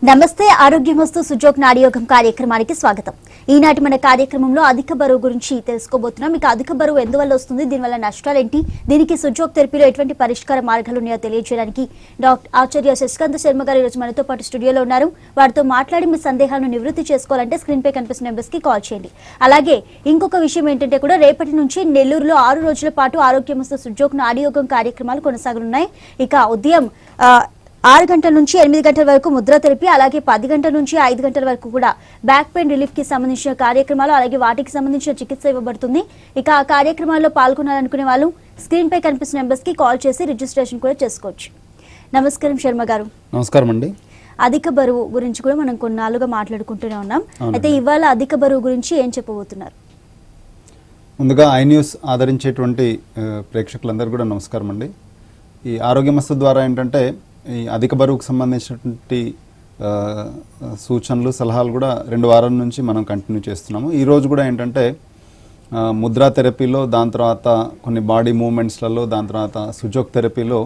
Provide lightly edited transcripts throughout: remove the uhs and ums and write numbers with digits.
నమస్తే ఆరోగ్యమస్తు సుజోగ్ నాడియోగం కార్యక్రమానికి స్వాగతం. ఈనాటి మన కార్యక్రమంలో అధిక బరువు గురించి తెలుసుకోబోతున్నాం. మీకు అధిక బరువు ఎందువల్ల వస్తుంది, దీనివల్ల నష్టాలు ఏంటి, దీనికి సుజోగ్ థెరపీలో ఎటువంటి పరిష్కార మార్గాలు ఉన్నాయో తెలియజేయడానికి డాక్టర్ ఆచార్య శశికాంత్ శర్మ గారు ఈరోజు మనతో పాటు స్టూడియోలో ఉన్నారు. వారితో మాట్లాడి మీ సందేహాలను నివృత్తి చేసుకోవాలంటే స్క్రీన్ పై కనిపిస్తున్న నెంబర్స్ కి కాల్ చేయండి. అలాగే ఇంకొక విషయం ఏంటంటే కూడా రేపటి నుంచి నెల్లూరులో 6 రోజుల పాటు ఆరోగ్యమస్తు సుజోగ్ నాడియోగం కార్యక్రమాలు కొనసాగనున్నాయి. ఇక ఉదయం 6 గంటల నుంచి 8 గంటల వరకు ముద్ర థెరపీ, అలాగే 10 గంటల నుంచి 5 గంటల వరకు కూడా బ్యాక్ పెయిన్ రిలీఫ్ కి సంబంధించిన కార్యక్రమాలు, అలాగే వాటికి సంబంధించిన చికిత్స ఇవ్వబడుతుంది. ఇక ఆ కార్యక్రమాల్లో పాల్గొనాలనుకునే వాళ్ళు స్క్రీన్ పై కనిపిస్తున్న నెంబర్స్ కి కాల్ చేసి రిజిస్ట్రేషన్ కూడా చేసుకోవచ్చు. నమస్కారం శర్మ గారు. నమస్కారం అండి. అధిక బరువు గురించి కూడా మనం కొన్నాళ్ళుగా మాట్లాడుకుంటూనే ఉన్నాం. అయితే ఇవాళ అధిక బరువు గురించి ఏం చెప్పబోతున్నారు? ముందుగా ఐ న్యూస్ ఆదరించేటువంటి ప్రేక్షకులందరూ కూడా నమస్కారం అండి. ఈ ఆరోగ్యమస్తు ద్వారా ఏంటంటే ఈ అధిక బరువుకు సంబంధించినటువంటి సూచనలు సలహాలు కూడా 2 వారాల నుంచి మనం కంటిన్యూ చేస్తున్నాము. ఈరోజు కూడా ఏంటంటే ముద్రా థెరపీలో, దాని తర్వాత కొన్ని బాడీ మూవ్మెంట్స్లలో, దాని తర్వాత సుజోగ్ థెరపీలో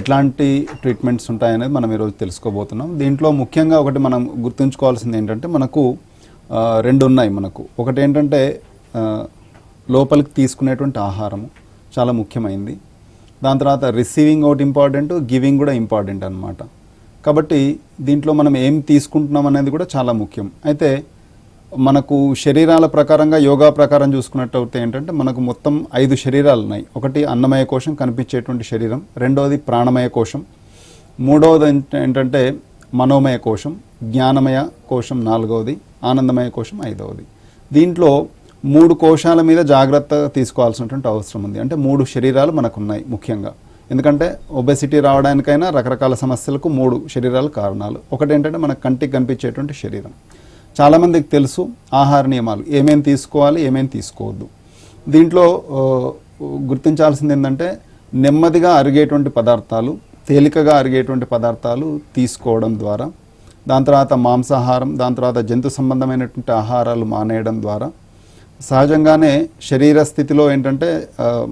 ఎట్లాంటి ట్రీట్మెంట్స్ ఉంటాయనేది మనం ఈరోజు తెలుసుకోబోతున్నాం. దీంట్లో ముఖ్యంగా ఒకటి మనం గుర్తుంచుకోవాల్సింది ఏంటంటే మనకు 2 ఉన్నాయి. ఒకటి ఏంటంటే లోపలికి తీసుకునేటువంటి ఆహారము చాలా ముఖ్యమైనది. దాని తర్వాత రిసీవింగ్ ఒకటి ఇంపార్టెంట్, గివింగ్ కూడా ఇంపార్టెంట్ అన్నమాట. కాబట్టి దీంట్లో మనం ఏం తీసుకుంటున్నాం అనేది కూడా చాలా ముఖ్యం. అయితే మనకు శరీరాల ప్రకారంగా, యోగా ప్రకారం చూసుకున్నట్టయితే ఏంటంటే మనకు మొత్తం 5 శరీరాలు ఉన్నాయి. ఒకటి అన్నమయ కోశం, కనిపించేటువంటి శరీరం. రెండవది ప్రాణమయ కోశం. మూడవది ఏంటంటే మనోమయ కోశం. జ్ఞానమయ కోశం 4వది. ఆనందమయ కోశం 5వది. దీంట్లో 3 కోశాల మీద జాగ్రత్త తీసుకోవాల్సినటువంటి అవసరం ఉంది. అంటే 3 శరీరాలు మనకు ఉన్నాయి ముఖ్యంగా. ఎందుకంటే ఒబెసిటీ రావడానికైనా రకరకాల సమస్యలకు 3 శరీరాలు కారణాలు. ఒకటి ఏంటంటే మన కంటికి కనిపించేటువంటి శరీరం. చాలామందికి తెలుసు ఆహార నియమాలు, ఏమేమి తీసుకోవాలి, ఏమేమి తీసుకోవద్దు. దీంట్లో గుర్తించాల్సింది ఏంటంటే నెమ్మదిగా అరిగేటువంటి పదార్థాలు, తేలికగా అరిగేటువంటి పదార్థాలు తీసుకోవడం ద్వారా, దాని తర్వాత మాంసాహారం, దాని తర్వాత జంతు సంబంధమైనటువంటి ఆహారాలు మానేయడం ద్వారా సహజంగానే శరీర స్థితిలో ఏంటంటే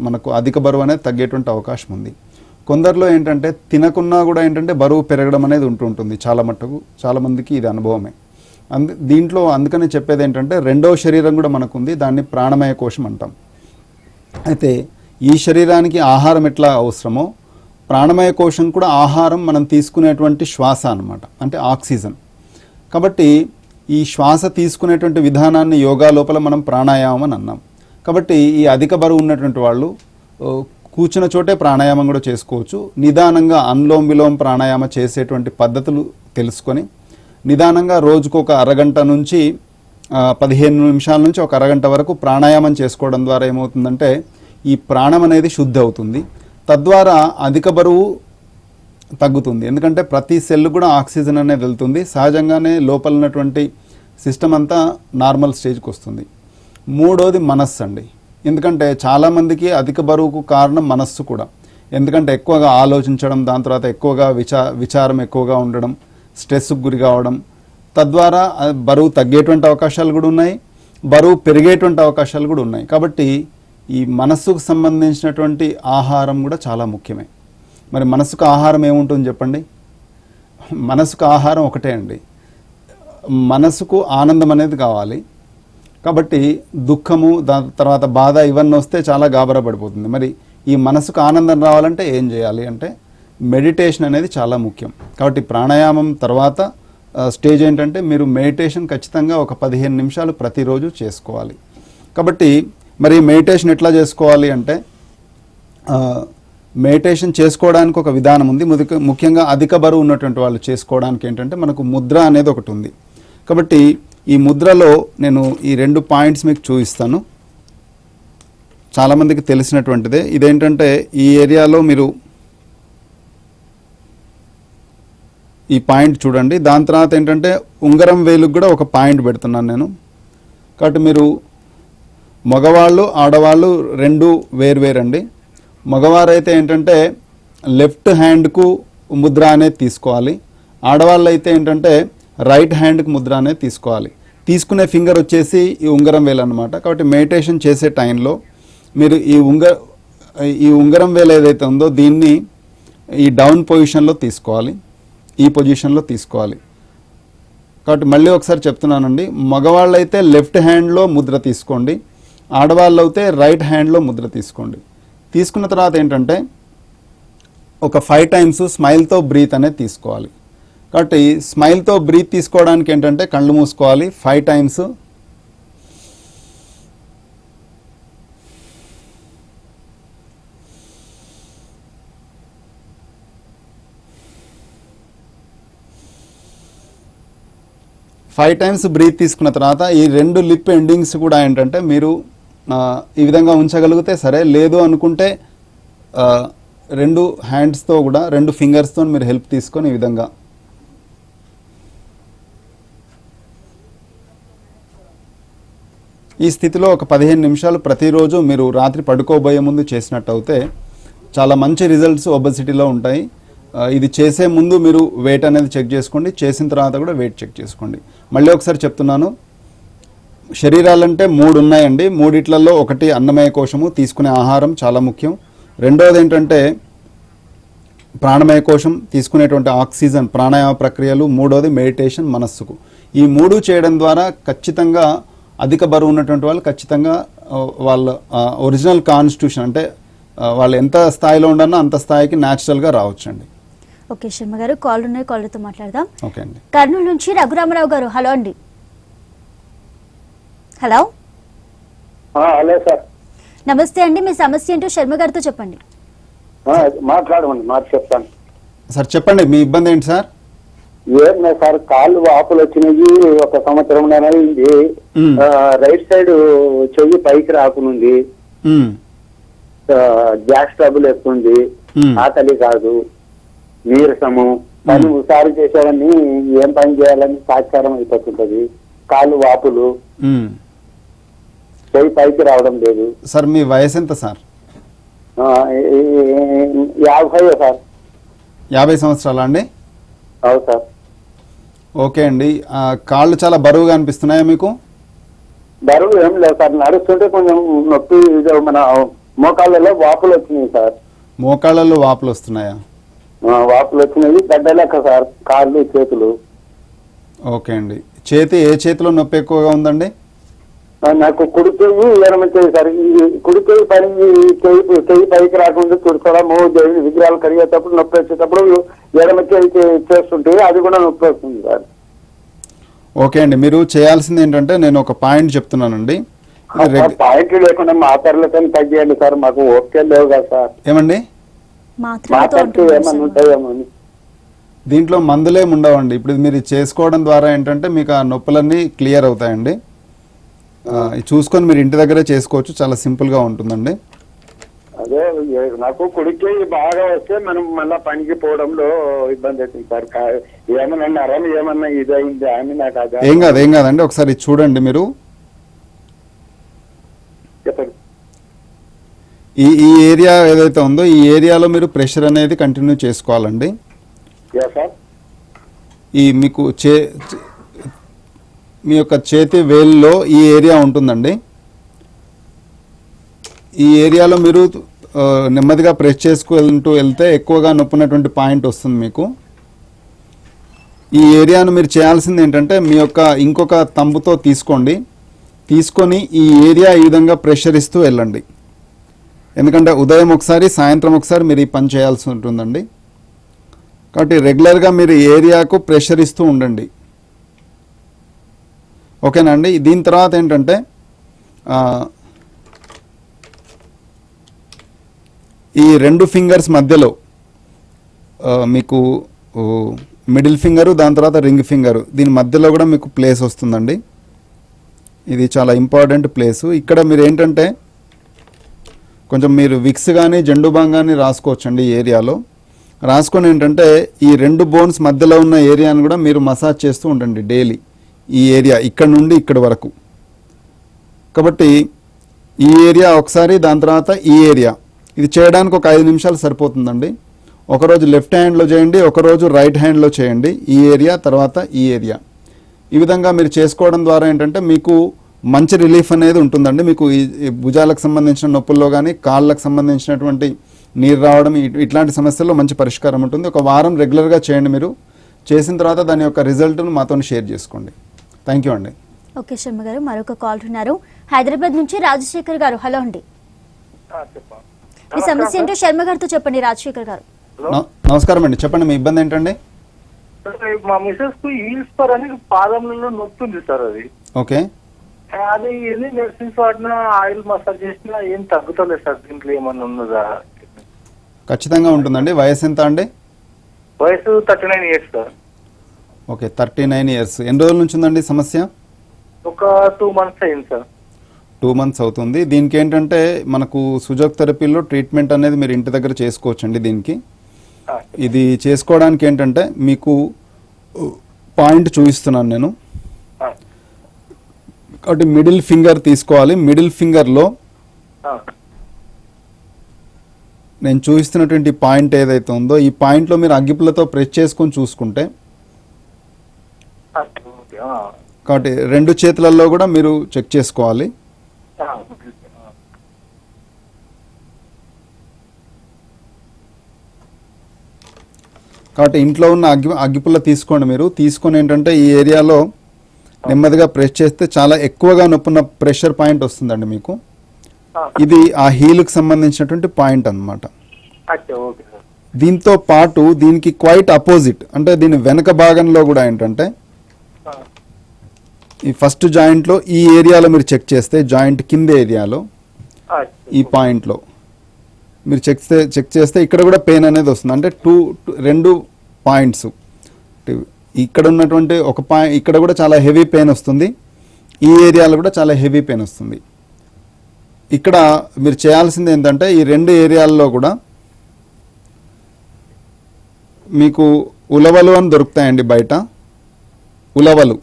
మనకు అధిక బరువు అనేది తగ్గేటువంటి అవకాశం ఉంది. కొందరిలో ఏంటంటే తినకున్నా కూడా ఏంటంటే బరువు పెరగడం అనేది ఉంటుంటుంది. చాలా మందికి ఇది అనుభవమే. దీంట్లో అందుకని చెప్పేది ఏంటంటే 2వ శరీరం కూడా మనకు ఉంది. దాన్ని ప్రాణమయ కోశం అంటాం. అయితే ఈ శరీరానికి ఆహారం ఎట్లా అవసరమో ప్రాణమయ కోశం కూడా ఆహారం మనం తీసుకునేటువంటి శ్వాస అన్నమాట, అంటే ఆక్సిజన్. కాబట్టి ఈ శ్వాస తీసుకునేటువంటి విధానాన్ని యోగా లోపల మనం ప్రాణాయామం అని అన్నాం. కాబట్టి ఈ అధిక బరువు ఉన్నటువంటి వాళ్ళు కూర్చున్న చోటే ప్రాణాయామం కూడా చేసుకోవచ్చు. నిదానంగా అనులోమ విలోమ ప్రాణాయామం చేసేటువంటి పద్ధతులు తెలుసుకొని నిదానంగా రోజుకు ఒక అరగంట నుంచి 15 నిమిషాల నుంచి ఒక అరగంట వరకు ప్రాణాయామం చేసుకోవడం ద్వారా ఏమవుతుందంటే ఈ ప్రాణం అనేది శుద్ధి అవుతుంది. తద్వారా అధిక బరువు తగ్గుతుంది. ఎందుకంటే ప్రతి సెల్ కూడా ఆక్సిజన్ అనేది వెళ్తుంది. సహజంగానే లోపల ఉన్నటువంటి సిస్టమ్ అంతా నార్మల్ స్టేజ్కి వస్తుంది. 3వది మనస్సు అండి. ఎందుకంటే చాలామందికి అధిక బరువుకు కారణం మనస్సు కూడా. ఎందుకంటే ఎక్కువగా ఆలోచించడం, దాని తర్వాత ఎక్కువగా విచారం ఎక్కువగా ఉండడం, స్ట్రెస్కు గురి కావడం, తద్వారా బరువు తగ్గేటువంటి అవకాశాలు కూడా ఉన్నాయి, బరువు పెరిగేటువంటి అవకాశాలు కూడా ఉన్నాయి. కాబట్టి ఈ మనస్సుకు సంబంధించినటువంటి ఆహారం కూడా చాలా ముఖ్యమే. మరి మనసుకు ఆహారం ఏముంటుంది చెప్పండి? మనసుకు ఆహారం ఒకటే అండి. మనసుకు ఆనందం అనేది కావాలి. కాబట్టి దుఃఖము, దాని తర్వాత బాధ ఇవన్నీ వస్తే చాలా గాబరా పడిపోతుంది. మరి ఈ మనసుకు ఆనందం రావాలంటే ఏం చేయాలి అంటే మెడిటేషన్ అనేది చాలా ముఖ్యం. కాబట్టి ప్రాణాయామం తర్వాత స్టేజ్ ఏంటంటే మీరు మెడిటేషన్ ఖచ్చితంగా ఒక 15 నిమిషాలు ప్రతిరోజు చేసుకోవాలి. కాబట్టి మరి మెడిటేషన్ ఎట్లా చేసుకోవాలి అంటే మెడిటేషన్ చేసుకోవడానికి ఒక విధానం ఉంది. ముఖ్యంగా అధిక బరువు ఉన్నటువంటి వాళ్ళు చేసుకోవడానికి ఏంటంటే మనకు ముద్ర అనేది ఒకటి ఉంది. కాబట్టి ఈ ముద్రలో నేను ఈ 2 పాయింట్స్ మీకు చూపిస్తాను. చాలామందికి తెలిసినటువంటిదే. ఇదేంటంటే ఈ ఏరియాలో మీరు ఈ పాయింట్ చూడండి. దాని తర్వాత ఏంటంటే ఉంగరం వేలుకు కూడా ఒక పాయింట్ పెడుతున్నాను నేను. కాబట్టి మీరు మగవాళ్ళు ఆడవాళ్ళు 2 వేరువేరండి. మగవారైతే ఏంటంటే లెఫ్ట్ హ్యాండ్కు ముద్ర అనేది తీసుకోవాలి. ఆడవాళ్ళు అయితే ఏంటంటే రైట్ హ్యాండ్కి ముద్ర అనేది తీసుకోవాలి. తీసుకునే ఫింగర్ వచ్చేసి ఈ ఉంగరం వేలు అనమాట. కాబట్టి మెడిటేషన్ చేసే టైంలో మీరు ఈ ఉంగరం వేలు ఏదైతే ఉందో దీన్ని ఈ డౌన్ పొజిషన్లో తీసుకోవాలి, ఈ పొజిషన్లో తీసుకోవాలి. కాబట్టి మళ్ళీ ఒకసారి చెప్తున్నానండి, మగవాళ్ళైతే లెఫ్ట్ హ్యాండ్లో ముద్ర తీసుకోండి, ఆడవాళ్ళు అయితే రైట్ హ్యాండ్లో ముద్ర తీసుకోండి. తీసుకున్న తర్వాత ఏంటంటే ఒక 5 times స్మైల్తో బ్రీత్ అనేది తీసుకోవాలి. కాబట్టి స్మైల్తో బ్రీత్ తీసుకోవడానికి ఏంటంటే కళ్ళు మూసుకోవాలి 5 times. బ్రీత్ తీసుకున్న తర్వాత ఈ 2 లిప్ ఎండింగ్స్ కూడా ఏంటంటే మీరు ఈ విధంగా ఉంచగలిగితే సరే, లేదు అనుకుంటే 2 హ్యాండ్స్తో కూడా 2 ఫింగర్స్తో మీరు హెల్ప్ తీసుకొని ఈ విధంగా ఈ స్థితిలో ఒక 15 నిమిషాలు ప్రతిరోజు మీరు రాత్రి పడుకోబోయే ముందు చేసినట్టు అయితే చాలా మంచి రిజల్ట్స్ ఒబెసిటీలో ఉంటాయి. ఇది చేసే ముందు మీరు వెయిట్ అనేది చెక్ చేసుకోండి, చేసిన తర్వాత కూడా వెయిట్ చెక్ చేసుకోండి. మళ్ళీ ఒకసారి చెప్తున్నాను, శరీరాలంటే 3 ఉన్నాయండి. 3 ఒకటి అన్నమయ కోశము, తీసుకునే ఆహారం చాలా ముఖ్యం. రెండవది ఏంటంటే ప్రాణమయ కోశం, తీసుకునేటువంటి ఆక్సిజన్, ప్రాణాయామ ప్రక్రియలు. మూడవది మెడిటేషన్, మనస్సుకు. ఈ 3 చేయడం ద్వారా ఖచ్చితంగా అధిక బరువు ఉన్నటువంటి వాళ్ళు ఖచ్చితంగా వాళ్ళ ఒరిజినల్ కాన్స్టిట్యూషన్ అంటే వాళ్ళు ఎంత స్థాయిలో ఉండనో అంత స్థాయికి న్యాచురల్గా రావచ్చండి. ఓకే శర్మ గారు, కాల్ ఉన్నాయి, కాల్తో మాట్లాడదాం. ఓకే అండి. కర్నూలు నుంచి రఘురామరావు గారు, హలో అండి. హలో. Hello sir. నమస్తే అండి, మీ సమస్య ఏంటో శర్మ గారితో చెప్పండి. మాట్లాడమండి, చెప్తాను సార్. చెప్పండి, మీ ఇబ్బంది ఏంటి సార్? ఏం లేదు సార్, కాళ్ళు వాపులు వచ్చినాయి, 1 సంవత్సరం అయింది. రైట్ సైడ్ చెయ్యి పైకి రాకునుంది, గ్యాస్ ట్రబుల్ ఎక్కుంది, ఆకలి కాదు, నీరసము, పని ఉసారి చేసేవన్నీ ఏం పని చేయాలని సాక్షారం అయిపోతుంటది. కాళ్ళు వాపులు, చెయ్యి పైకి రావడం లేదు. సార్ మీ వయసు ఎంత సార్? 50 సార్. 50 సంవత్సరాలా అండి? అవును సార్. ఓకే అండి. కాళ్ళు చాలా బరువుగా అనిపిస్తున్నాయా మీకు? బరువు ఏం లేదు సార్, నడుస్తుంటే కొంచెం నొప్పి, మన మోకాళ్ళలో వాపులు వచ్చినాయి సార్. మోకాళ్ళలో వాపులు వస్తున్నాయా? వాపులు వచ్చినాయి, గడ్డ లెక్క సార్, కాళ్ళు చేతులు. ఓకే అండి. ఏ చేతిలో నొప్పి ఎక్కువగా ఉందండి? నాకు కుడి చెయ్యి, ఎడమ చెయ్యి సార్. కుడి చెయ్యి పని చెయ్యి పైకి రాకుండా తుడచడము, విగ్రహాలు కడిగేటప్పుడు నొప్పి వచ్చేటప్పుడు ఎడమ చెయ్యి చేస్తుంటే అది కూడా నొప్పి వస్తుంది సార్. ఓకే అండి, మీరు చేయాల్సింది ఏంటంటే నేను ఒక పాయింట్ చెప్తున్నానండి. పాయింట్ లేకుండా మాత్రలతో తగ్గియండి సార్, మాకు ఓకే లేవు కదా సార్. ఏమండి? మాత్రలు ఏమన్నా ఉంటాయేమో. దీంట్లో మందులేమి ఉండవండి. ఇప్పుడు మీరు చేసుకోవడం ద్వారా ఏంటంటే మీకు ఆ నొప్పులన్నీ క్లియర్ అవుతాయండి. చూసుకొని మీరు ఇంటి దగ్గరే చేసుకోవచ్చు, చాలా సింపుల్గా ఉంటుందండి. అదే నాకు కుడికి బాగా వస్తే మనం మళ్ళా పనికి పోవడంలో ఇబ్బంది అవుతుంది సార్. ఏమన్నా నరం ఏమన్నా ఇదైంది అని నాకు ఏం కాదండి, ఒకసారి చూడండి మీరు. చెప్పండి. ఈ ఏరియా ఏదైతే ఉందో ఈ ఏరియాలో మీరు ప్రెషర్ అనేది కంటిన్యూ చేసుకోవాలండి. ఈ మీకు మీ యొక్క చేతి వేలులో ఈ ఏరియా ఉంటుందండి. ఈ ఏరియాలో మీరు నెమ్మదిగా ప్రెస్ చేసుకుంటూ వెళ్తే ఎక్కువగా నొప్పున్నటువంటి పాయింట్ వస్తుంది మీకు. ఈ ఏరియాను మీరు చేయాల్సింది ఏంటంటే మీ యొక్క ఇంకొక తంబుతో తీసుకొని ఈ ఏరియా ఈ విధంగా ప్రెషర్ ఇస్తూ వెళ్ళండి. ఎందుకంటే ఉదయం ఒకసారి, సాయంత్రం ఒకసారి మీరు ఈ పని చేయాల్సి ఉంటుందండి. కాబట్టి రెగ్యులర్గా మీరు ఏరియాకు ప్రెషర్ ఇస్తూ ఉండండి. ఓకేనా అండి? దీని తర్వాత ఏంటంటే ఈ 2 ఫింగర్స్ మధ్యలో మీకు మిడిల్ ఫింగరు, దాని తర్వాత రింగ్ ఫింగరు, దీని మధ్యలో కూడా మీకు ప్లేస్ వస్తుందండి. ఇది చాలా ఇంపార్టెంట్ ప్లేసు. ఇక్కడ మీరు ఏంటంటే కొంచెం మీరు విక్స్ కానీ జెండుబాంగ్ కానీ రాసుకోవచ్చండి ఈ ఏరియాలో. రాసుకొని ఏంటంటే ఈ 2 బోన్స్ మధ్యలో ఉన్న ఏరియాను కూడా మీరు మసాజ్ చేస్తూ ఉండండి డైలీ. ఈ ఏరియా ఇక్కడ నుండి ఇక్కడ వరకు. కాబట్టి ఈ ఏరియా ఒకసారి, దాని తర్వాత ఈ ఏరియా. ఇది చేయడానికి ఒక 5 నిమిషాలు సరిపోతుందండి. ఒకరోజు లెఫ్ట్ హ్యాండ్లో చేయండి, ఒకరోజు రైట్ హ్యాండ్లో చేయండి. ఈ ఏరియా తర్వాత ఈ ఏరియా. ఈ విధంగా మీరు చేసుకోవడం ద్వారా ఏంటంటే మీకు మంచి రిలీఫ్ అనేది ఉంటుందండి. మీకు ఈ భుజాలకు సంబంధించిన నొప్పుల్లో కానీ, కాళ్ళకు సంబంధించినటువంటి నీరు రావడం, ఇట్లాంటి సమస్యల్లో మంచి పరిష్కారం ఉంటుంది. ఒక వారం రెగ్యులర్గా చేయండి. మీరు చేసిన తర్వాత దాని యొక్క రిజల్ట్ను మాతో షేర్ చేసుకోండి. థ్యాంక్ యూ అండి. ఓకే శర్మ గారు, మరొక కాల్ ఉన్నారు హైదరాబాద్ నుంచి రాజశేఖర్ గారు. హలో అండి, మీ సమస్య ఏంటో శర్మ గారితో చెప్పండి. రాజశేఖర్ గారు నమస్కారం అండి, చెప్పండి మీ ఇబ్బంది ఏంటండి? మా మిసెస్ కు హీల్స్ పర్ అని పాదంలో నొప్పుంది సార్. అది ఓకే, అది ఎన్ని మెడిసిన్స్ వాడినా ఆయిల్ మసాజ్ చేసినా ఏం తగ్గుతలేదు సార్. దీంట్లో ఏమన్నా ఉన్నదా? ఖచ్చితంగా ఉంటుందండి. వయసు ఎంత అండి? వయసు 39 years సార్. Okay, 39 years. ఎన్ని రోజుల నుంచి ఉందండి సమస్య? ఒక 2 months అయింది సార్. 2 months అవుతుంది. దీనికి ఏంటంటే మనకు సుజోక్ థెరపీలో ట్రీట్మెంట్ అనేది మీరు ఇంటి దగ్గర చేసుకోవచ్చండి. దీనికి ఇది చేసుకోవడానికి ఏంటంటే మీకు పాయింట్ చూపిస్తున్నాను నేను. కాబట్టి మిడిల్ ఫింగర్ తీసుకోవాలి. మిడిల్ ఫింగర్లో నేను చూపిస్తున్నటువంటి పాయింట్ ఏదైతే ఉందో ఈ పాయింట్లో మీరు అగ్గిపుల్లతో ప్రెస్ చేసుకొని చూసుకుంటే, కాబట్టి 2 చేతులలో కూడా మీరు చెక్ చేసుకోవాలి. కాబట్టి ఇంట్లో ఉన్న అగ్గిపుల్ల తీసుకోండి. మీరు తీసుకొని ఏంటంటే ఈ ఏరియాలో నెమ్మదిగా ప్రెస్ చేస్తే చాలా ఎక్కువగా నొప్పున్న ప్రెషర్ పాయింట్ వస్తుందండి మీకు. ఇది ఆ హీల్కి సంబంధించినటువంటి పాయింట్ అన్నమాట. దీంతో పాటు దీనికి క్వైట్ అపోజిట్ అంటే దీని వెనక భాగంలో కూడా ఏంటంటే ఈ ఫస్ట్ జాయింట్లో ఈ ఏరియాలో మీరు చెక్ చేస్తే, జాయింట్ కింద ఏరియాలో ఈ పాయింట్లో మీరు చెక్ చేస్తే ఇక్కడ కూడా పెయిన్ అనేది వస్తుంది. అంటే 2 పాయింట్స్ ఇక్కడ ఉన్నటువంటి ఒక పాయింట్ ఇక్కడ కూడా చాలా హెవీ పెయిన్ వస్తుంది, ఈ ఏరియాలో కూడా చాలా హెవీ పెయిన్ వస్తుంది. ఇక్కడ మీరు చేయాల్సింది ఏంటంటే ఈ 2 ఏరియాల్లో కూడా మీకు ఉలవలు అని దొరుకుతాయండి బయట. ఉలవలు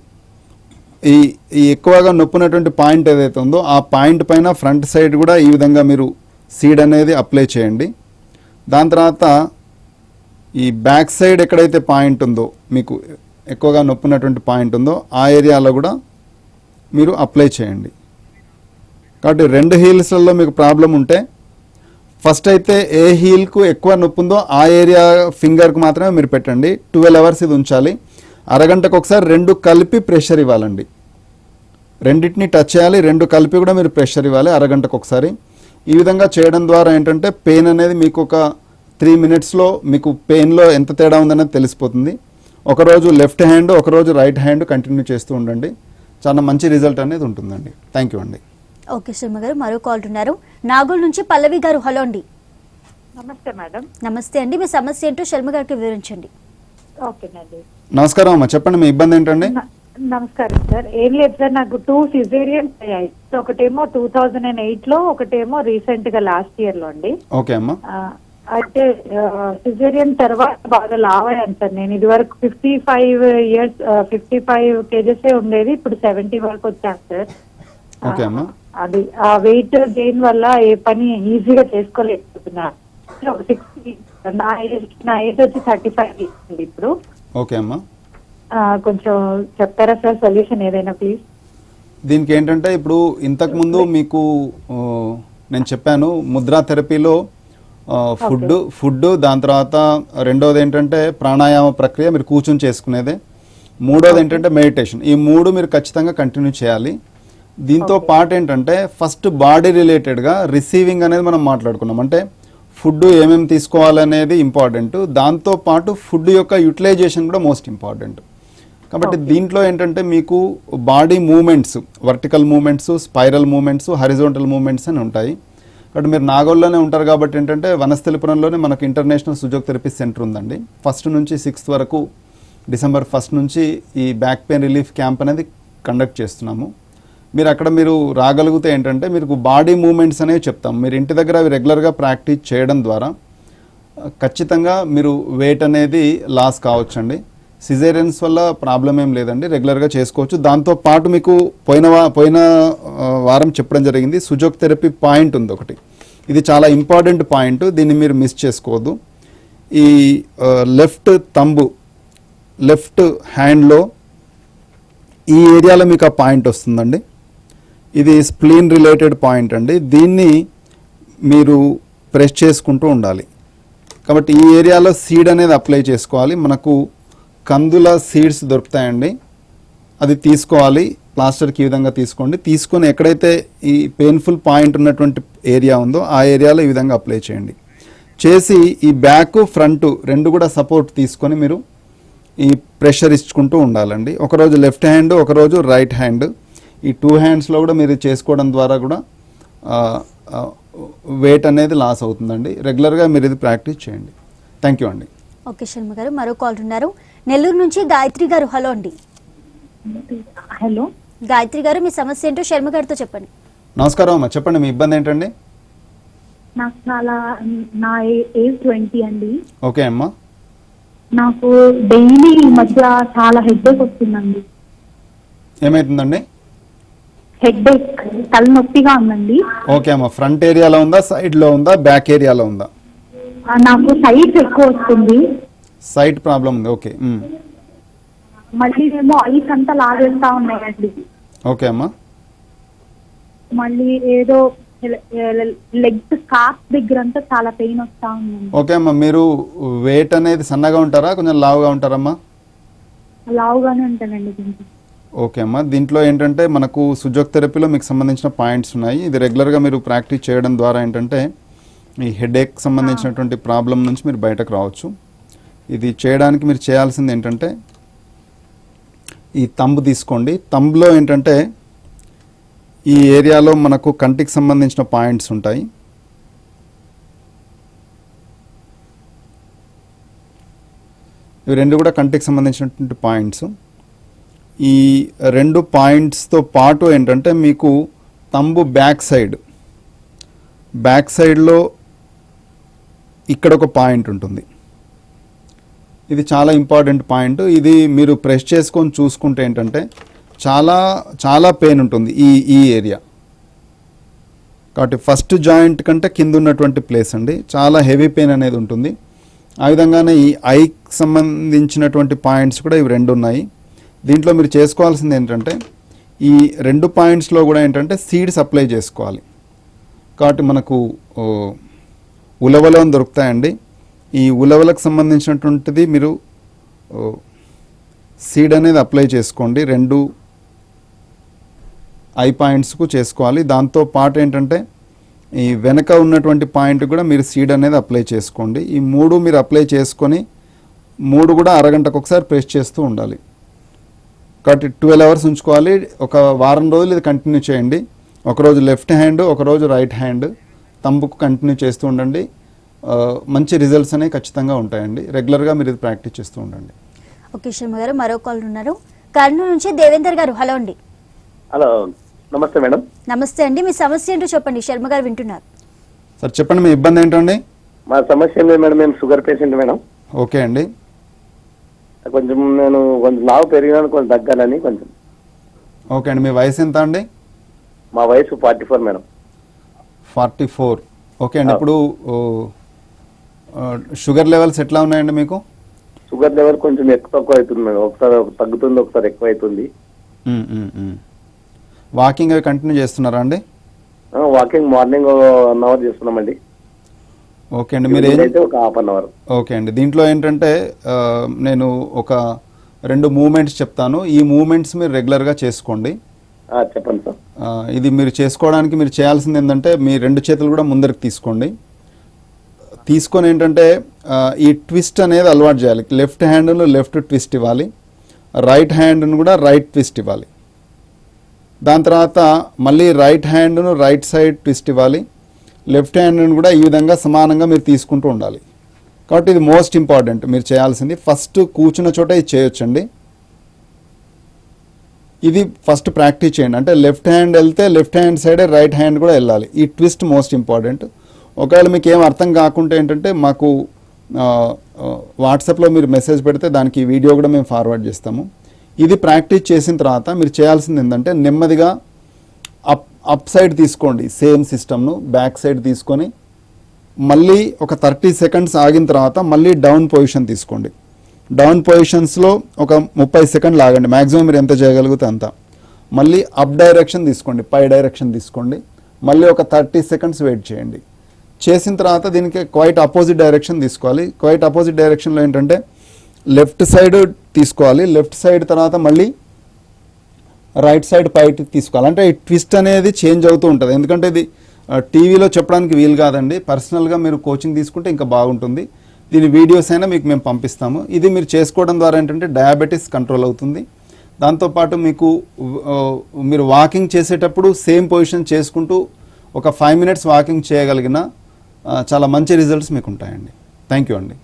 ఈ ఎక్కువగా నొప్పునటువంటి పాయింట్ ఏదైతే ఉందో ఆ పాయింట్ పైన ఫ్రంట్ సైడ్ కూడా ఈ విధంగా మీరు సీడ్ అనేది అప్లై చేయండి. దాని తర్వాత ఈ బ్యాక్ సైడ్ ఎక్కడైతే పాయింట్ ఉందో మీకు ఎక్కువగా నొప్పునటువంటి పాయింట్ ఉందో ఆ ఏరియాలో కూడా మీరు అప్లై చేయండి. కాబట్టి 2 హీల్స్లలో మీకు ప్రాబ్లం ఉంటే ఫస్ట్ అయితే ఏ హీల్కు ఎక్కువ నొప్పి ఉందో ఆ ఏరియా ఫింగర్కు మాత్రమే మీరు పెట్టండి. 12 hours ఇది ఉంచాలి. అరగంటకు ఒకసారి 2 కలిపి ప్రెషర్ ఇవ్వాలండి. రెండింటిని టచ్ చేయాలి, 2 కలిపి కూడా మీరు ప్రెషర్ ఇవ్వాలి అరగంటకు ఒకసారి. ఈ విధంగా చేయడం ద్వారా ఏంటంటే పెయిన్ అనేది మీకు ఒక 3 minutesలో మీకు పెయిన్లో ఎంత తేడా ఉందనేది తెలిసిపోతుంది. ఒకరోజు లెఫ్ట్ హ్యాండ్, ఒకరోజు రైట్ హ్యాండ్ కంటిన్యూ చేస్తూ ఉండండి. చాలా మంచి రిజల్ట్ అనేది ఉంటుందండి. థ్యాంక్ యూ అండి. ఓకే శర్మ గారు, మరో కాల్ ఉన్నారు నాగోల్ నుంచి పల్లవి గారు. హలో అండి. నమస్తే మేడం. నమస్తే అండి, మీ సమస్య ఏంటో శర్మ గారికి వివరించండి. ఓకేనండి. నమస్కారం అమ్మా, చెప్పండి మీ ఇబ్బంది ఏంటండి? నమస్కారం సార్. ఏం లేదు సార్, నాకు 2 cesareans అయ్యాయి. ఒకటేమో 2008 లో, ఒకటేమో రీసెంట్ గా లాస్ట్ ఇయర్ లో అండి. ఓకే అమ్మా. అయితే సిజేరియన్ తర్వాత బాగా లావ్ అయ్యాను సార్. నేను ఇది వరకు 55 kgs ఉండేది, ఇప్పుడు 70 వరకు వచ్చాను సార్. ఓకే అమ్మా. అది ఆ వెయిట్ గెయిన్ వల్ల ఏ పని ఈజీగా చేసుకోలేకపోతున్నా. 60 నా ఏజ్ వచ్చి 35 ఇప్పుడు. ఓకే అమ్మా. కొంచెం చెప్తారా సార్ సొల్యూషన్ ఏదైనా ప్లీజ్? దీనికి ఏంటంటే ఇప్పుడు ఇంతకుముందు మీకు నేను చెప్పాను ముద్రా థెరపీలో ఫుడ్ దాని తర్వాత రెండోది ఏంటంటే ప్రాణాయామ ప్రక్రియ మీరు కూర్చొని చేసుకునేదే, మూడోది ఏంటంటే మెడిటేషన్. ఈ 3 మీరు ఖచ్చితంగా కంటిన్యూ చేయాలి. దీంతో పాటు ఏంటంటే ఫస్ట్ బాడీ రిలేటెడ్గా రిసీవింగ్ అనేది మనం మాట్లాడుకున్నాం. అంటే ఫుడ్ ఏమేమి తీసుకోవాలనేది ఇంపార్టెంట్, దాంతోపాటు ఫుడ్ యొక్క యూటిలైజేషన్ కూడా మోస్ట్ ఇంపార్టెంట్. కాబట్టి దీంట్లో ఏంటంటే మీకు body movements, vertical movements, spiral movements, horizontal movements అని ఉంటాయి. కాబట్టి మీరు నాగోల్లోనే ఉంటారు కాబట్టి ఏంటంటే వనస్థలిపురంలోనే మనకు ఇంటర్నేషనల్ సుజోక్ థెరపీ సెంటర్ ఉందండి. 1st నుంచి 6th వరకు December 1st నుంచి ఈ బ్యాక్ పెయిన్ రిలీఫ్ క్యాంప్ అనేది కండక్ట్ చేస్తున్నాము. మీరు అక్కడ మీరు రాగలిగితే ఏంటంటే మీకు బాడీ మూమెంట్స్ అనేవి చెప్తాం. మీరు ఇంటి దగ్గర అవి రెగ్యులర్గా ప్రాక్టీస్ చేయడం ద్వారా ఖచ్చితంగా మీరు వెయిట్ అనేది లాస్ కావచ్చండి. సిజేరియన్స్ వల్ల ప్రాబ్లం ఏం లేదండి, రెగ్యులర్గా చేసుకోవచ్చు. దాంతోపాటు మీకు పోయిన వారం చెప్పడం జరిగింది సుజోక్ థెరపీ పాయింట్ ఉంది ఒకటి. ఇది చాలా ఇంపార్టెంట్ పాయింట్, దీన్ని మీరు మిస్ చేసుకోవద్దు. ఈ లెఫ్ట్ హ్యాండ్లో ఈ ఏరియాలో మీకు ఆ పాయింట్ వస్తుందండి. ఇది స్ప్లీన్ రిలేటెడ్ పాయింట్ అండి. దీన్ని మీరు ప్రెస్ చేసుకుంటూ ఉండాలి. కాబట్టి ఈ ఏరియాలో సీడ్ అనేది అప్లై చేసుకోవాలి. మనకు కందుల సీడ్స్ దొరుకుతాయండి, అది తీసుకోవాలి. ప్లాస్టర్కి ఈ విధంగా తీసుకోండి. తీసుకొని ఎక్కడైతే ఈ పెయిన్ఫుల్ పాయింట్ ఉన్నటువంటి ఏరియా ఉందో ఆ ఏరియాలో ఈ విధంగా అప్లై చేయండి. చేసి ఈ బ్యాక్ ఫ్రంట్ రెండు కూడా సపోర్ట్ తీసుకొని మీరు ఈ ప్రెషర్ ఇచ్చుకుంటూ ఉండాలండి. ఒకరోజు లెఫ్ట్ హ్యాండ్, ఒకరోజు రైట్ హ్యాండ్. ఈ 2 హ్యాండ్స్లో కూడా మీరు చేసుకోవడం ద్వారా కూడా వెయిట్ అనేది లాస్ అవుతుందండి. రెగ్యులర్గా మీరు ఇది ప్రాక్టీస్ చేయండి. థ్యాంక్ యూ అండి. ఓకే శర్మ గారు, మరో కాల్ ఉన్నారు. నెల్లూరు నుంచి గాయత్రి గారు. హలో అండి. హలో గాయత్రి గారు, మీ సమస్య ఏంటో శర్మ గారితో చెప్పండి. నమస్కారం అమ్మా, చెప్పండి మీ ఇబ్బంది ఏంటండి? నాకు నా ఏజ్ 20 అండి. ఓకే అమ్మా. నాకు డైలీ ఈ మధ్య చాలా హెడ్ఏక్ వస్తుందండి. ఏమవుతుందండి? హెడ్ఏక్, తలనొప్పిగా ఉందండి. ఓకే అమ్మా, ఫ్రంట్ ఏరియాలో ఉందా, సైడ్లో ఉందా, బ్యాక్ ఏరియాలో ఉందా? నాకు సైట్ ఎక్కువ వస్తుంది. సైట్ ప్రాబ్లం ఉంది. ఓకే. మళ్ళీ ఏమో ఐస్ అంతా లాగేస్తా ఉన్నాయండి. ఓకే అమ్మా. మళ్ళీ ఏదో లెగ్ కాఫ్ దగ్గర అంతా చాలా పెయిన్ వస్తా ఉందండి. ఓకే అమ్మా, మీరు వెయిట్ అనేది సన్నగా ఉంటారా, కొంచెం లావుగా ఉంటారమ్మా? లావుగానే ఉంటానండి కొంచెం. ఓకే అమ్మా, దీంట్లో ఏంటంటే మనకు సుజోక్ థెరపీలో మీకు సంబంధించిన పాయింట్స్ ఉన్నాయి. ఇది రెగ్యులర్గా మీరు ప్రాక్టీస్ చేయడం ద్వారా ఏంటంటే ఈ హెడేక్ సంబంధించినటువంటి ప్రాబ్లం నుంచి మీరు బయటకు రావచ్చు. ఇది చేయడానికి మీరు చేయాల్సింది ఏంటంటే ఈ తంబు తీసుకోండి. తంబులో ఏంటంటే ఈ ఏరియాలో మనకు కంటికి సంబంధించిన పాయింట్స్ ఉంటాయి. ఇవి రెండు కూడా కంటికి సంబంధించినటువంటి పాయింట్స్. ఈ 2 పాయింట్స్తో పాటు ఏంటంటే మీకు తంబు బ్యాక్ సైడ్లో ఇక్కడ ఒక పాయింట్ ఉంటుంది. ఇది చాలా ఇంపార్టెంట్ పాయింట్. ఇది మీరు ప్రెస్ చేసుకొని చూసుకుంటే ఏంటంటే చాలా చాలా పెయిన్ ఉంటుంది ఈ ఏరియా. కాబట్టి ఫస్ట్ జాయింట్ కంటే కింద ఉన్నటువంటి ప్లేస్ అండి, చాలా హెవీ పెయిన్ అనేది ఉంటుంది. ఆ విధంగానే ఈ ఐకి సంబంధించినటువంటి పాయింట్స్ కూడా ఇవి 2 ఉన్నాయి. దీంట్లో మీరు చేసుకోవాల్సింది ఏంటంటే ఈ 2 పాయింట్స్లో కూడా ఏంటంటే సీడ్స్ అప్లై చేసుకోవాలి. కాబట్టి మనకు ఉలవలో దొరుకుతాయండి. ఈ ఉలవలకు సంబంధించినటువంటిది మీరు సీడ్ అనేది అప్లై చేసుకోండి. 2 ఐ పాయింట్స్కు చేసుకోవాలి. దాంతో పాటు ఏంటంటే ఈ వెనక ఉన్నటువంటి పాయింట్ కూడా మీరు సీడ్ అనేది అప్లై చేసుకోండి. ఈ 3 మీరు అప్లై చేసుకొని 3 కూడా అరగంటకు ఒకసారి ప్రెస్ చేస్తూ ఉండాలి. కాబట్టి 12 అవర్స్ ఉంచుకోవాలి. ఒక వారం రోజులు ఇది కంటిన్యూ చేయండి. ఒకరోజు లెఫ్ట్ హ్యాండ్, ఒకరోజు రైట్ హ్యాండ్ తంబుకు కంటిన్యూ చేస్తూ ఉండండి. మంచి రిజల్ట్స్ అనేవి ఖచ్చితంగా ఉంటాయండి. రెగ్యులర్గా మీరు ఇది ప్రాక్టీస్ చేస్తూ ఉండండి. ఓకే శర్మ గారు, మరో కాల్ ఉన్నారు. కర్నూలు నుంచి దేవేందర్ గారు. హలో అండి. హలో, నమస్తే మేడం. నమస్తే అండి, మీ సమస్య ఏంటో చెప్పండి. శర్మ గారు వింటున్నారు. సార్ చెప్పండి, మీ ఇబ్బంది ఏంటండి? మా సమస్య ఏంటి మేడం? మేము షుగర్ పేషెంట్ మేడం. ఓకే అండి. నేను కొంచెం లావు పెరిగినాను, కొంచెం తగ్గాలని కొంచెం. ఓకే అండి, మీ వయసు ఎంత అండి? మా వయసు 44 మేడం. 44. ఓకే అండి. ఇప్పుడు షుగర్ లెవెల్స్ ఎట్లా ఉన్నాయండి మీకు? షుగర్ లెవెల్ కొంచెం ఎక్కువ తక్కువ అవుతుంది మేడం. ఒకసారి తగ్గుతుంది, ఒకసారి ఎక్కువ అవుతుంది. వాకింగ్ అవి కంటిన్యూ చేస్తున్నారా అండి? వాకింగ్ మార్నింగ్ 1 అవర్ చేస్తున్నామండి. ఓకే అండి. మీరు ఒక హాఫ్ అన్ అవర్. ఓకే అండి. దీంట్లో ఏంటంటే నేను ఒక 2 మూమెంట్స్ చెప్తాను. ఈ మూమెంట్స్ మీరు రెగ్యులర్గా చేసుకోండి. చెప్పండి సార్. ఇది మీరు చేసుకోవడానికి మీరు చేయాల్సింది ఏంటంటే మీ 2 చేతులు కూడా ముందరికి తీసుకోండి. తీసుకొని ఏంటంటే ఈ ట్విస్ట్ అనేది అలవాటు చేయాలి. లెఫ్ట్ హ్యాండ్ను లెఫ్ట్ ట్విస్ట్ ఇవ్వాలి, రైట్ హ్యాండ్ను కూడా రైట్ ట్విస్ట్ ఇవ్వాలి. దాని తర్వాత మళ్ళీ రైట్ హ్యాండ్ను రైట్ సైడ్ ట్విస్ట్ ఇవ్వాలి, లెఫ్ట్ హ్యాండ్ను కూడా ఈ విధంగా సమానంగా మీరు తీసుకుంటూ ఉండాలి. కాబట్టి ఇది మోస్ట్ ఇంపార్టెంట్ మీరు చేయాల్సింది. ఫస్ట్ కూర్చున్న చోట ఇది చేయొచ్చండి. ఇది ఫస్ట్ ప్రాక్టీస్ చేయండి. అంటే లెఫ్ట్ హ్యాండ్ వెళ్తే లెఫ్ట్ హ్యాండ్ సైడే రైట్ హ్యాండ్ కూడా వెళ్ళాలి. ఈ ట్విస్ట్ మోస్ట్ ఇంపార్టెంట్. ఒకవేళ మీకు ఏం అర్థం కాకుంటే ఏంటంటే మాకు వాట్సాప్లో మీరు మెసేజ్ పెడితే దానికి వీడియో కూడా మేము ఫార్వర్డ్ చేస్తాము. ఇది ప్రాక్టీస్ చేసిన తర్వాత మీరు చేయాల్సింది ఏంటంటే నెమ్మదిగా అప్ సైడ్ తీసుకోండి. సేమ్ సిస్టమ్ను బ్యాక్ సైడ్ తీసుకొని మళ్ళీ ఒక 30 సెకండ్స్ ఆగిన తర్వాత మళ్ళీ డౌన్ పొజిషన్ తీసుకోండి. డౌన్ పొజిషన్స్లో ఒక 30 సెకండ్లు ఆగండి. మ్యాక్సిమం మీరు ఎంత చేయగలిగితే అంత. మళ్ళీ అప్ డైరెక్షన్ తీసుకోండి, పై డైరెక్షన్ తీసుకోండి. మళ్ళీ ఒక 30 సెకండ్స్ వెయిట్ చేయండి. చేసిన తర్వాత దీనికి క్వైట్ అపోజిట్ డైరెక్షన్ తీసుకోవాలి. క్వైట్ అపోజిట్ డైరెక్షన్లో ఏంటంటే లెఫ్ట్ సైడ్ తీసుకోవాలి, లెఫ్ట్ సైడ్ తర్వాత మళ్ళీ రైట్ సైడ్ పైకి తీసుకోవాలి. అంటే ఈ ట్విస్ట్ అనేది చేంజ్ అవుతూ ఉంటుంది, ఎందుకంటే ఇది టీవీలో చెప్పడానికి వీలు కాదండి. పర్సనల్గా మీరు కోచింగ్ తీసుకుంటే ఇంకా బాగుంటుంది. దీని వీడియోస్ అయినా మీకు మేము పంపిస్తాము. ఇది మీరు చేసుకోవడం ద్వారా ఏంటంటే డయాబెటీస్ కంట్రోల్ అవుతుంది. దాంతోపాటు మీకు మీరు వాకింగ్ చేసేటప్పుడు సేమ్ పొజిషన్ చేసుకుంటూ ఒక 5 minutes వాకింగ్ చేయగలిగిన చాలా మంచి రిజల్ట్స్ మీకు ఉంటాయండి. థ్యాంక్ యూ అండి.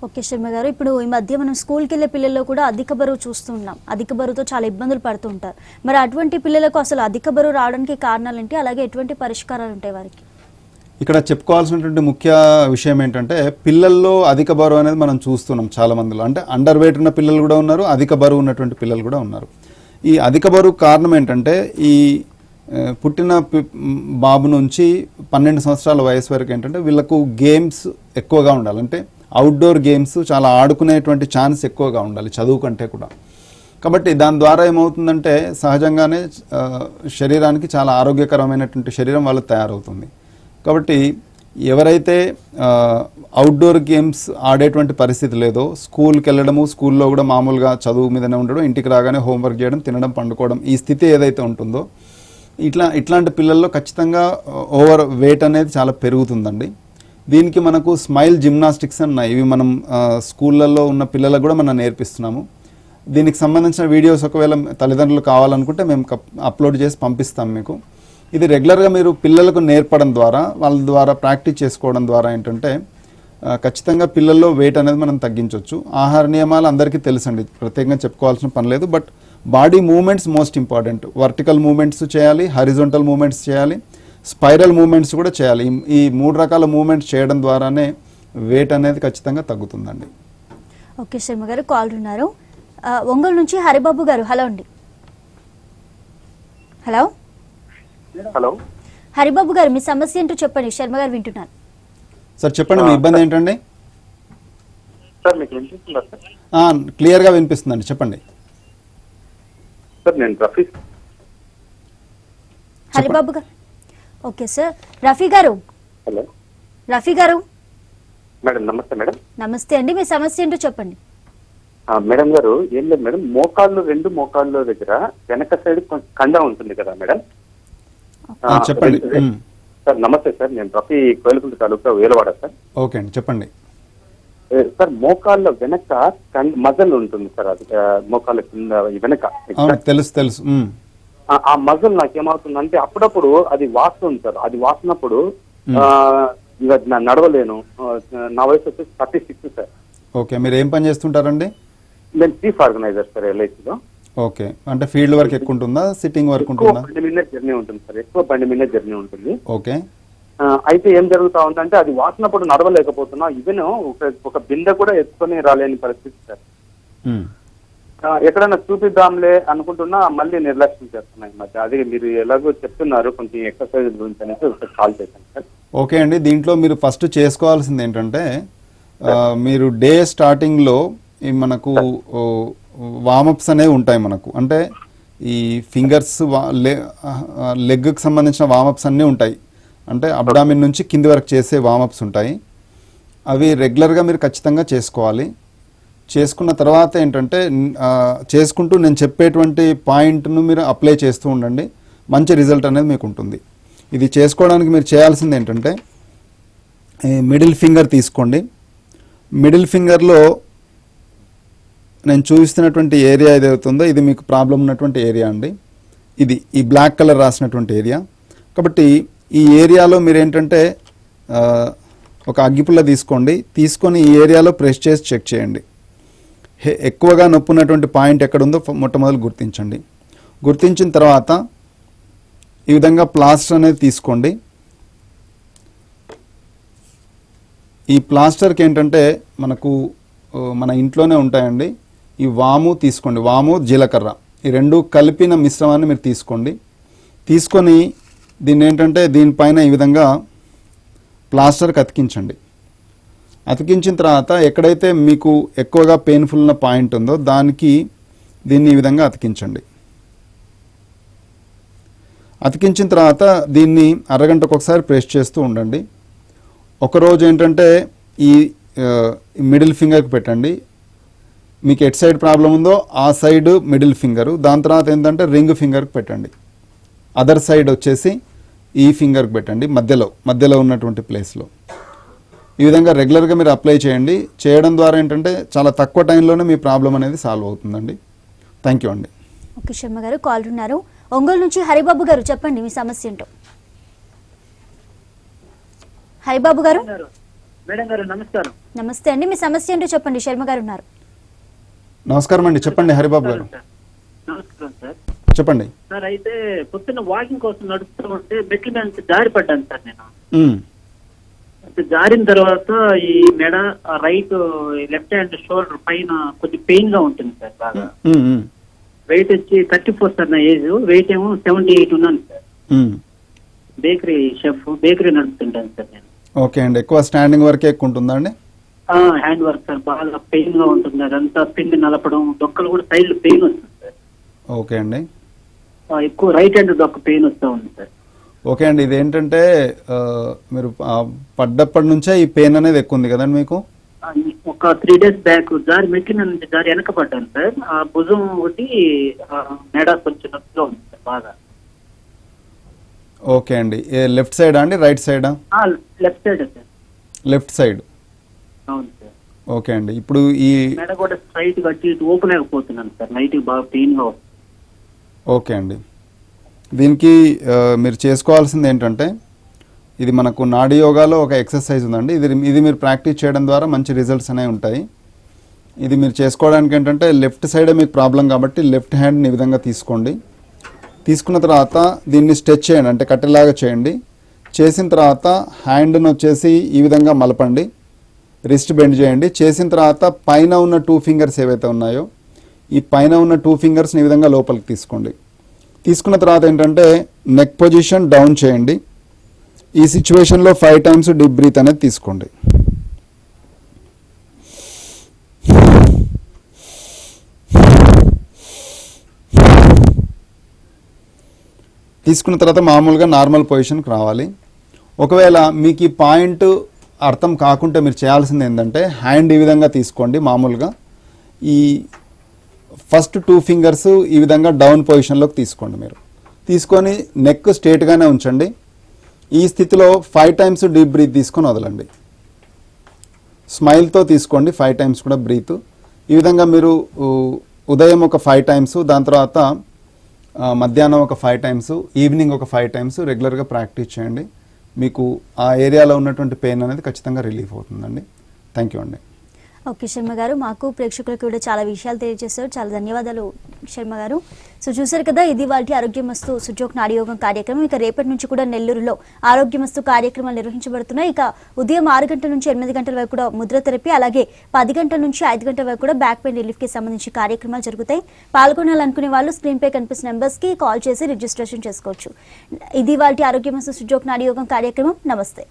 ఓకే శర్మ గారు, ఇప్పుడు ఈ మధ్య మనం స్కూల్కి వెళ్ళే పిల్లల్లో కూడా అధిక బరువు చూస్తున్నాం. అధిక బరువుతో చాలా ఇబ్బందులు పడుతూ ఉంటారు. మరి అటువంటి పిల్లలకు అసలు అధిక బరువు రావడానికి కారణాలు ఏంటి, అలాగే ఎటువంటి పరిష్కారాలు ఉంటాయి వారికి? ఇక్కడ చెప్పుకోవాల్సినటువంటి ముఖ్య విషయం ఏంటంటే పిల్లల్లో అధిక బరువు అనేది మనం చూస్తున్నాం చాలా మందిలో. అంటే అండర్ వెయిట్ ఉన్న పిల్లలు కూడా ఉన్నారు, అధిక బరువు ఉన్నటువంటి పిల్లలు కూడా ఉన్నారు. ఈ అధిక బరువు కారణం ఏంటంటే ఈ పుట్టిన బాబు నుంచి 12 సంవత్సరాల వయసు వరకు ఏంటంటే వీళ్ళకు గేమ్స్ ఎక్కువగా ఉండాలి. అంటే అవుట్డోర్ గేమ్స్ చాలా ఆడుకునేటువంటి ఛాన్స్ ఎక్కువగా ఉండాలి చదువు కంటే కూడా. కాబట్టి దాని ద్వారా ఏమవుతుందంటే సహజంగానే శరీరానికి చాలా ఆరోగ్యకరమైనటువంటి శరీరం వాళ్ళు తయారవుతుంది. కాబట్టి ఎవరైతే అవుట్డోర్ గేమ్స్ ఆడేటువంటి పరిస్థితి లేదో, స్కూల్కి వెళ్ళడము, స్కూల్లో కూడా మామూలుగా చదువు మీదనే ఉండడం, ఇంటికి రాగానే హోంవర్క్ చేయడం, తినడం, పండుకోవడం, ఈ స్థితి ఏదైతే ఉంటుందో ఇట్లాంటి పిల్లల్లో ఖచ్చితంగా ఓవర్ వెయిట్ అనేది చాలా పెరుగుతుందండి. దీనికి మనకు స్మైల్ జిమ్నాస్టిక్స్ ఉన్నాయి. ఇవి మనం స్కూళ్ళల్లో ఉన్న పిల్లలకు కూడా మనం నేర్పిస్తున్నాము. దీనికి సంబంధించిన వీడియోస్ ఒకవేళ తల్లిదండ్రులు కావాలనుకుంటే మేము అప్లోడ్ చేసి పంపిస్తాం మీకు. ఇది రెగ్యులర్గా మీరు పిల్లలకు నేర్పడం ద్వారా, వాళ్ళ ద్వారా ప్రాక్టీస్ చేసుకోవడం ద్వారా ఏంటంటే ఖచ్చితంగా పిల్లల్లో వెయిట్ అనేది మనం తగ్గించవచ్చు. ఆహార నియమాలు అందరికీ తెలుసండి, ప్రత్యేకంగా చెప్పుకోవాల్సిన పని లేదు. But body movements most important. Vertical movements చేయాలి, హారిజాంటల్ మూమెంట్స్ చేయాలి, స్పైరల్ మూమెంట్స్ కూడా చేయాలి. ఈ 3 రకాల మూమెంట్స్ చేయడం ద్వారానే వెయిట్ అనేది ఖచ్చితంగా తగ్గుతుందండి. ఓకే శర్మ గారు, కాల్ ఉన్నారు ఒంగోలు నుంచి హరిబాబు గారు. హలో అండి. హలో హలో హరిబాబు గారు, మీ సమస్య ఏంటో చెప్పండి, శర్మ గారు వింటున్నారు. సార్ చెప్పండి, మీ ఇబ్బంది ఏంటండి? సార్ మీకు వినిపిస్తుందా సార్? క్లియర్గా వినిపిస్తుందండి, చెప్పండి. సార్ నేను రఫీ. హరిబాబు గారు, ఓకే సార్. రఫీ గారు. హలో రఫీ గారు. మేడం నమస్తే మేడం. నమస్తే అండి, మీ సమస్య ఏంటో చెప్పండి. మేడం గారు ఏం లేదు మేడం, రెండు మోకాళ్ళు దగ్గర వెనక సైడ్ కొంచెం కండ ఉంటుంది కదా మేడం. చెప్పండి. సార్ నమస్తే సార్, నేను రఫీ కోయలకుంట తాలూకా వేలవాడ సార్. ఓకే అండి, చెప్పండి. సార్ మోకాళ్ళ వెనక మజల్ ఉంటుంది సార్, అది మోకాళ్ళ కింద వెనక. తెలుసు. ఆ మజల్ నాకేమవుతుందంటే అప్పుడప్పుడు అది వాస్తుంది సార్. అది వాసినప్పుడు నడవలేను. నా వయసు వచ్చేసి 36 సార్. ఓకే, మీరు ఏం పని చేస్తుంటారండి? నేను చీఫ్ ఆర్గనైజర్ సార్ LICలో. ఓకే, అంటే ఫీల్డ్ వర్క్ ఎక్కువ ఉంటుందా, సిట్టింగ్ వర్క్ ఉంటుందా? బండి మీద జర్నీ ఉంటుంది సార్, ఎక్కువ బండి మీద జర్నీ ఉంటుంది. ఓకే. అయితే ఏం జరుగుతా ఉందంటే అది వాసినప్పుడు నడవలేకపోతున్నా. ఈవెన్ ఒక బిందె కూడా ఎత్తుకొని రాలేని పరిస్థితి సార్. ఎక్కడైనా చూపిద్దాంలే అనుకుంటున్నా, మళ్ళీ నిర్లక్ష్యం చేస్తున్నాయి మధ్య. అదే మీరు ఎలాగో చెప్తున్నారు కొంచెం ఎక్సర్సైజ్ గురించి అనేసి ఒకసారి కాల్ చేశాను సార్. ఓకే అండి, దీంట్లో మీరు ఫస్ట్ చేసుకోవాల్సింది ఏంటంటే మీరు డే స్టార్టింగ్లో మనకు వామప్స్ అనేవి ఉంటాయి మనకు. అంటే ఈ ఫింగర్స్ లెగ్కి సంబంధించిన వామప్స్ అన్నీ ఉంటాయి. అంటే అబ్డామిన్ నుంచి కింది వరకు చేసే వామప్స్ ఉంటాయి. అవి రెగ్యులర్గా మీరు ఖచ్చితంగా చేసుకోవాలి. చేసుకున్న తర్వాత ఏంటంటే చేసుకుంటూ నేను చెప్పేటువంటి పాయింట్ను మీరు అప్లై చేస్తూ ఉండండి, మంచి రిజల్ట్ అనేది మీకు ఉంటుంది. ఇది చేసుకోవడానికి మీరు చేయాల్సింది ఏంటంటే మిడిల్ ఫింగర్ తీసుకోండి. మిడిల్ ఫింగర్లో నేను చూపిస్తున్నటువంటి ఏరియా ఏదవుతుందో ఇది మీకు ప్రాబ్లం ఉన్నటువంటి ఏరియా అండి. ఇది ఈ బ్లాక్ కలర్ రాసినటువంటి ఏరియా. కాబట్టి ఈ ఏరియాలో మీరు ఏంటంటే ఒక అగ్గిపుల్ల తీసుకోండి, తీసుకొని ఈ ఏరియాలో ప్రెస్ చేసి చెక్ చేయండి. ఎక్కువగా నొప్పి ఉన్నటువంటి పాయింట్ ఎక్కడుందో మొట్టమొదలు గుర్తించండి. గుర్తించిన తర్వాత ఈ విధంగా ప్లాస్టర్ అనేది తీసుకోండి. ఈ ప్లాస్టర్కి ఏంటంటే మనకు మన ఇంట్లోనే ఉంటాయండి. ఈ వాము తీసుకోండి, వాము జీలకర్ర ఈ రెండు కలిపిన మిశ్రమాన్ని మీరు తీసుకోండి. తీసుకొని దీన్ని ఏంటంటే దీనిపైన ఈ విధంగా ప్లాస్టర్కి అతికించండి. అతికించిన తర్వాత ఎక్కడైతే మీకు ఎక్కువగా పెయిన్ఫుల్ ఉన్న పాయింట్ ఉందో దానికి దీన్ని ఈ విధంగా అతికించండి. అతికించిన తర్వాత దీన్ని అరగంటకు ఒకసారి ప్రెస్ చేస్తూ ఉండండి. ఒకరోజు ఏంటంటే ఈ మిడిల్ ఫింగర్కి పెట్టండి, మీకు ఎట్ సైడ్ ప్రాబ్లం ఉందో ఆ సైడ్ మిడిల్ ఫింగరు, దాని తర్వాత ఏంటంటే రింగ్ ఫింగర్కి పెట్టండి. అదర్ సైడ్ వచ్చేసి ఈ ఫింగర్కి పెట్టండి, మధ్యలో ఉన్నటువంటి ప్లేస్లో. ఈ విధంగా రెగ్యులర్గా మీరు అప్లై చేయండి. చేయడం ద్వారా ఏంటంటే చాలా తక్కువ టైంలోనే మీ ప్రాబ్లం అనేది సాల్వ్ అవుతుందండి. థ్యాంక్ యూ అండి. ఓకే శర్మ గారు, కాల్ ఉన్నారు ఒంగోలు నుంచి. హరిబాబు గారు చెప్పండి మీ సమస్య ఏంటో. హరిబాబు గారు. మేడం గారు నమస్కారం. నమస్తే అండి, మీ సమస్య ఏంటో చెప్పండి. శర్మ గారు ఉన్నారు. నమస్కారం అండి, చెప్పండి హరిబాబు గారు. నమస్కారం సార్. చెప్పండి సార్, అయితే పొద్దున్న వాకింగ్ కోసం నడుస్తూ ఉంటే మెట్ల మీద నుంచి జారి పడ్డాను సార్ నేను. అయితే జారిన తర్వాత ఈ మెడ రైట్ లెఫ్ట్ హ్యాండ్ షోల్డర్ పైన కొంచెం పెయిన్ గా ఉంటుంది సార్ బాగా. వెయిట్ వచ్చి 34 సార్ నా ఏజ్, వెయిట్ ఏమో 78 ఉన్నాను సార్. బేకరీ షెఫ్, బేకరీ నడుపుతుంటాను సార్ నేను. ఓకే అండి, ఎక్కువ స్టాండింగ్ వర్క్ ఎక్కువ ఉంటుందా అండి? హ్యాండ్ వర్క్ సార్, బాగా పెయిన్ గా ఉంటుంది. అదంతా పిండి నలపడం, డొక్కలు కూడా సైడ్ పెయిన్ వస్తుంది సార్. ఓకే అండి, ఎక్కువ రైట్ హ్యాండ్ డొక్క పెయిన్ వస్తూ ఉంది సార్. ఓకే అండి. ఇది ఏంటంటే మీరు పడ్డప్పటి నుంచే ఈ పెయిన్ అనేది ఎక్కువ ఉంది కదండి మీకు? ఒక 3 days బ్యాక్ జారి మెట్ల నుంచి జారి వెనక పడ్డాను సార్. ఆ భుజం ఒకటి మెడ కొంచెం నొప్పిగా ఉంది సార్ బాగా. ఓకే అండి, లెఫ్ట్ సైడా అండి రైట్ సైడా? Left side sir. Left side. అవును సార్. ఓకే అండి, ఇప్పుడు ఈ మెడ కూడా స్ట్రైట్ గా ఇటు ఓపెనకపోతున్నాను సార్, నైట్ బాగా పెయిన్ గా వస్తుంది. ఓకే అండి, దీనికి మీరు చేసుకోవాల్సింది ఏంటంటే, ఇది మనకు నాడీ యోగాలో ఒక ఎక్సర్సైజ్ ఉందండి. ఇది మీరు ప్రాక్టీస్ చేయడం ద్వారా మంచి రిజల్ట్స్ అనేవి ఉంటాయి. ఇది మీరు చేసుకోవడానికి ఏంటంటే లెఫ్ట్ సైడే మీకు ప్రాబ్లం కాబట్టి లెఫ్ట్ హ్యాండ్ని ఈ విధంగా తీసుకోండి. తీసుకున్న తర్వాత దీన్ని స్ట్రెచ్ చేయండి, అంటే కట్టెలాగా చేయండి. చేసిన తర్వాత హ్యాండ్ను వచ్చేసి ఈ విధంగా మలపండి, రిస్ట్ బెండ్ చేయండి. చేసిన తర్వాత పైన ఉన్న 2 ఫింగర్స్ ఏవైతే ఉన్నాయో ఈ పైన ఉన్న 2 ఫింగర్స్ని ఈ విధంగా లోపలికి తీసుకోండి. తీసుకున్న తర్వాత ఏంటంటే నెక్ పొజిషన్ డౌన్ చేయండి. ఈ సిచ్యువేషన్లో 5 times డీప్ బ్రీత్ అనేది తీసుకోండి. తీసుకున్న తర్వాత మామూలుగా నార్మల్ పొజిషన్కి రావాలి. ఒకవేళ మీకు ఈ పాయింట్ అర్థం కాకుంటే మీరు చేయాల్సింది ఏంటంటే హ్యాండ్ ఈ విధంగా తీసుకోండి. మామూలుగా ఈ ఫస్ట్ 2 ఫింగర్స్ ఈ విధంగా డౌన్ పొజిషన్లోకి తీసుకోండి. మీరు తీసుకొని నెక్ స్ట్రేట్గానే ఉంచండి. ఈ స్థితిలో 5 times డీప్ బ్రీత్ తీసుకొని వదలండి. స్మైల్తో తీసుకోండి 5 times కూడా బ్రీత్. ఈ విధంగా మీరు ఉదయం ఒక 5 times, దాని తర్వాత మధ్యాహ్నం ఒక 5 times, ఈవినింగ్ ఒక 5 times రెగ్యులర్గా ప్రాక్టీస్ చేయండి. మీకు ఆ ఏరియాలో ఉన్నటువంటి పెయిన్ అనేది ఖచ్చితంగా రిలీఫ్ అవుతుందండి. థ్యాంక్ యూ అండి. ఓకే శర్మ గారు, మాకు ప్రేక్షకులకు కూడా చాలా విషయాలు తెలియజేశారు. చాలా ధన్యవాదాలు శర్మ గారు. సో చూసారు కదా, ఇది వాటి ఆరోగ్యమస్తు సుజోక్ నాడీయోగం కార్యక్రమం. ఇక రేపటి నుంచి కూడా నెల్లూరులో ఆరోగ్యమస్తు కార్యక్రమాలు నిర్వహించబడుతున్నాయి. ఇక ఉదయం 6 గంటల నుంచి 8 గంటల వరకు కూడా ముద్ర థెరపీ, అలాగే 10 గంటల నుంచి 5 గంటల వరకు కూడా బ్యాక్ పెయిన్ రిలీఫ్ కి సంబంధించి కార్యక్రమాలు జరుగుతాయి. పాల్గొనాలనుకునే వాళ్ళు స్క్రీన్ పై కనిపిస్తున్న నెంబర్స్ కి కాల్ చేసి రిజిస్ట్రేషన్ చేసుకోవచ్చు. ఇది వాటి ఆరోగ్యమస్తు సుజోక్ నాడీయోగం కార్యక్రమం. నమస్తే.